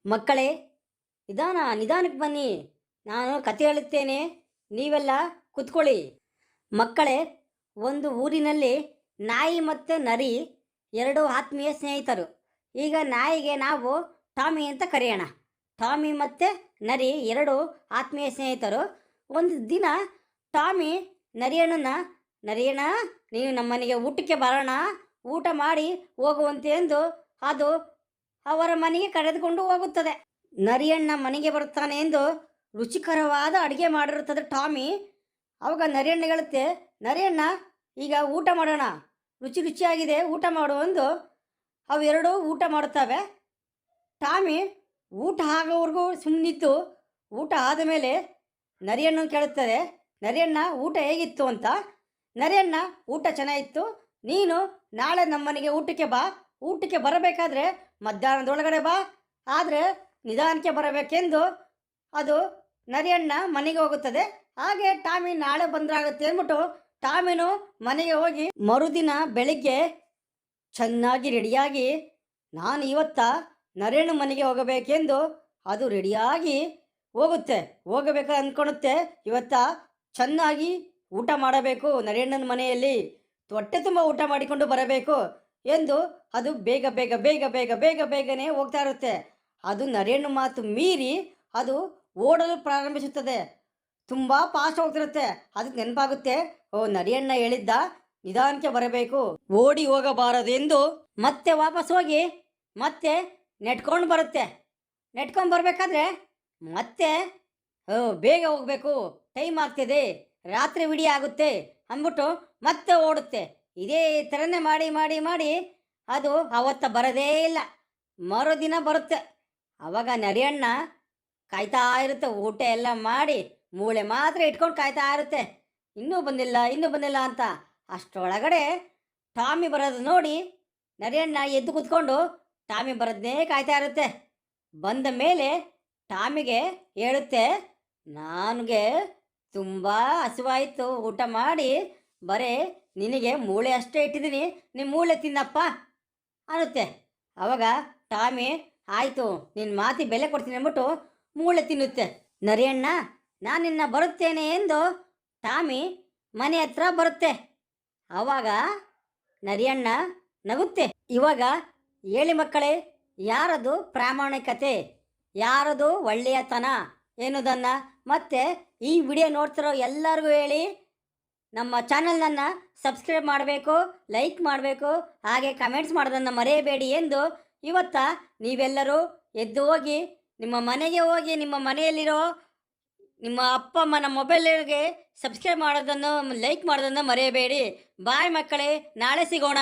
ಮಕ್ಕಳೇ, ನಿಧಾನಕ್ಕೆ ಬನ್ನಿ. ನಾನು ಕತೆ ಹೇಳುತ್ತೇನೆ, ನೀವೆಲ್ಲ ಕುತ್ಕೊಳ್ಳಿ. ಮಕ್ಕಳೇ, ಒಂದು ಊರಿನಲ್ಲಿ ನಾಯಿ ಮತ್ತು ನರಿ ಎರಡು ಆತ್ಮೀಯ ಸ್ನೇಹಿತರು. ಈಗ ನಾಯಿಗೆ ನಾವು ಟಾಮಿ ಅಂತ ಕರೆಯೋಣ. ಟಾಮಿ ಮತ್ತು ನರಿ ಎರಡು ಆತ್ಮೀಯ ಸ್ನೇಹಿತರು. ಒಂದು ದಿನ ಟಾಮಿ ನರಿಯಣ್ಣನ, ನರಿಯಣ್ಣ ನೀನು ನಮ್ಮನೆಗೆ ಊಟಕ್ಕೆ ಬರೋಣ, ಊಟ ಮಾಡಿ ಹೋಗುವಂತೆ ಎಂದು ಅದು ಅವರ ಮನೆಗೆ ಕರೆದುಕೊಂಡು ಹೋಗುತ್ತದೆ. ನರಿಯಣ್ಣ ಮನೆಗೆ ಬರುತ್ತಾನೆ ಎಂದು ರುಚಿಕರವಾದ ಅಡುಗೆ ಮಾಡಿರುತ್ತದೆ ಟಾಮಿ. ಅವಾಗ ನರಿಯಣ್ಣ ಹೇಳುತ್ತೆ, ನರಿಯಣ್ಣ ಈಗ ಊಟ ಮಾಡೋಣ, ರುಚಿ ರುಚಿಯಾಗಿದೆ, ಊಟ ಮಾಡು ಎಂದು ಅವೆರಡೂ ಊಟ ಮಾಡುತ್ತವೆ. ಟಾಮಿ ಊಟ ಆಗೋವರೆಗೂ ಸುಮ್ಮನಿತ್ತು. ಊಟ ಆದ ಮೇಲೆ ನರಿಯಣ್ಣ ಕೇಳುತ್ತದೆ, ನರಿಯಣ್ಣ ಊಟ ಹೇಗಿತ್ತು ಅಂತ. ನರಿಯಣ್ಣ ಊಟ ಚೆನ್ನಾಗಿತ್ತು, ನೀನು ನಾಳೆ ನಮ್ಮನೆಗೆ ಊಟಕ್ಕೆ ಬಾ, ಊಟಕ್ಕೆ ಬರಬೇಕಾದ್ರೆ ಮಧ್ಯಾಹ್ನದೊಳಗಡೆ ಬಾ, ಆದರೆ ನಿಧಾನಕ್ಕೆ ಬರಬೇಕೆಂದು ಅದು ನರಿಯಣ್ಣ ಮನೆಗೆ ಹೋಗುತ್ತದೆ. ಹಾಗೆ ಟಾಮಿ ನಾಳೆ ಬಂದ್ರಾಗುತ್ತೆ ಅಂದ್ಬಿಟ್ಟು ಟಾಮಿನು ಮನೆಗೆ ಹೋಗಿ ಮರುದಿನ ಬೆಳಿಗ್ಗೆ ಚೆನ್ನಾಗಿ ರೆಡಿಯಾಗಿ ನಾನು ಇವತ್ತ ನರಿಯಣ್ಣ ಮನೆಗೆ ಹೋಗಬೇಕೆಂದು ಅದು ರೆಡಿಯಾಗಿ ಹೋಗಬೇಕು ಅಂದ್ಕೊಳುತ್ತೆ. ಇವತ್ತ ಚೆನ್ನಾಗಿ ಊಟ ಮಾಡಬೇಕು, ನರಿಯಣ್ಣನ ಮನೆಯಲ್ಲಿ ಹೊಟ್ಟೆ ತುಂಬ ಊಟ ಮಾಡಿಕೊಂಡು ಬರಬೇಕು ಎಂದು ಅದು ಬೇಗನೆ ಹೋಗ್ತಾ ಇರುತ್ತೆ. ಅದು ನರಿಯಣ್ಣ ಮಾತು ಮೀರಿ ಅದು ಓಡಲು ಪ್ರಾರಂಭಿಸುತ್ತದೆ. ತುಂಬ ಫಾಸ್ಟ್ ಹೋಗ್ತಿರುತ್ತೆ. ಅದಕ್ಕೆ ನೆನಪಾಗುತ್ತೆ, ಓ ನರಿಯಣ್ಣ ಹೇಳಿದ್ದ ನಿಧಾನಕ್ಕೆ ಬರಬೇಕು, ಓಡಿ ಹೋಗಬಾರದೆಂದು. ಮತ್ತೆ ವಾಪಸ್ ಹೋಗಿ ಮತ್ತೆ ನೆಟ್ಕೊಂಡು ಬರುತ್ತೆ. ನೆಟ್ಕೊಂಡು ಬರಬೇಕಾದ್ರೆ ಮತ್ತೆ ಬೇಗ ಹೋಗಬೇಕು, ಟೈಮ್ ಆಗ್ತಿದೆ, ರಾತ್ರಿ ವಿಡಿಯೋ ಆಗುತ್ತೆ ಅಂದ್ಬಿಟ್ಟು ಮತ್ತೆ ಓಡುತ್ತೆ. ಇದೇ ಥರನೇ ಮಾಡಿ ಅದು ಅವತ್ತ ಬರೋದೇ ಇಲ್ಲ. ಮರುದಿನ ಬರುತ್ತೆ. ಆವಾಗ ನರಿಯಣ್ಣ ಕಾಯ್ತಾ ಇರುತ್ತೆ. ಊಟ ಎಲ್ಲ ಮಾಡಿ ಮೂಳೆ ಮಾತ್ರ ಇಟ್ಕೊಂಡು ಕಾಯ್ತಾ ಇರುತ್ತೆ, ಇನ್ನೂ ಬಂದಿಲ್ಲ ಅಂತ. ಅಷ್ಟರೊಳಗಡೆ ಟಾಮಿ ಬರೋದು ನೋಡಿ ನರಿಯಣ್ಣ ಎದ್ದು ಕೂತ್ಕೊಂಡು ಟಾಮಿ ಬರೋದನ್ನೇ ಕಾಯ್ತಾ ಇರುತ್ತೆ. ಬಂದ ಮೇಲೆ ಟಾಮಿಗೆ ಹೇಳುತ್ತೆ, ನನಗೆ ತುಂಬ ಹಸಿವಾಯಿತು, ಊಟ ಮಾಡಿ ಬರೇ ನಿನಗೆ ಮೂಳೆ ಅಷ್ಟೇ ಇಟ್ಟಿದ್ದೀನಿ, ನಿಮ್ಮ ಮೂಳೆ ತಿನ್ನಪ್ಪ ಅನ್ನುತ್ತೆ. ಆವಾಗ ಟಾಮಿ ಆಯಿತು, ನಿನ್ನ ಮಾತಿ ಬೆಲೆ ಕೊಡ್ತೀನಿ ಅಂದ್ಬಿಟ್ಟು ಮೂಳೆ ತಿನ್ನುತ್ತೆ. ನರಿಯಣ್ಣ ನಾನಿನ್ನ ಬರುತ್ತೇನೆ ಎಂದು ಟಾಮಿ ಮನೆ ಹತ್ರ ಬರುತ್ತೆ. ಆವಾಗ ನರಿಯಣ್ಣ ನಗುತ್ತೆ. ಇವಾಗ ಹೇಳಿ ಮಕ್ಕಳೇ, ಯಾರದು ಪ್ರಾಮಾಣಿಕತೆ, ಯಾರದು ಒಳ್ಳೆಯತನ ಎನ್ನುವುದನ್ನು ಮತ್ತೆ ಈ ವಿಡಿಯೋ ನೋಡ್ತಿರೋ ಎಲ್ಲರಿಗೂ ಹೇಳಿ. ನಮ್ಮ ಚಾನಲನ್ನು ಸಬ್ಸ್ಕ್ರೈಬ್ ಮಾಡಬೇಕು, ಲೈಕ್ ಮಾಡಬೇಕು, ಹಾಗೆ ಕಮೆಂಟ್ಸ್ ಮಾಡೋದನ್ನು ಮರೆಯಬೇಡಿ ಎಂದು ಇವತ್ತ ನೀವೆಲ್ಲರೂ ಎದ್ದು ಹೋಗಿ ನಿಮ್ಮ ಮನೆಗೆ ಹೋಗಿ ನಿಮ್ಮ ಮನೆಯಲ್ಲಿರೋ ನಿಮ್ಮ ಅಪ್ಪ ಅಮ್ಮನ ಮೊಬೈಲ್ಗೆ ಸಬ್ಸ್ಕ್ರೈಬ್ ಮಾಡೋದನ್ನು, ಲೈಕ್ ಮಾಡೋದನ್ನು ಮರೆಯಬೇಡಿ. ಬಾಯ್ ಮಕ್ಕಳೇ, ನಾಳೆ ಸಿಗೋಣ.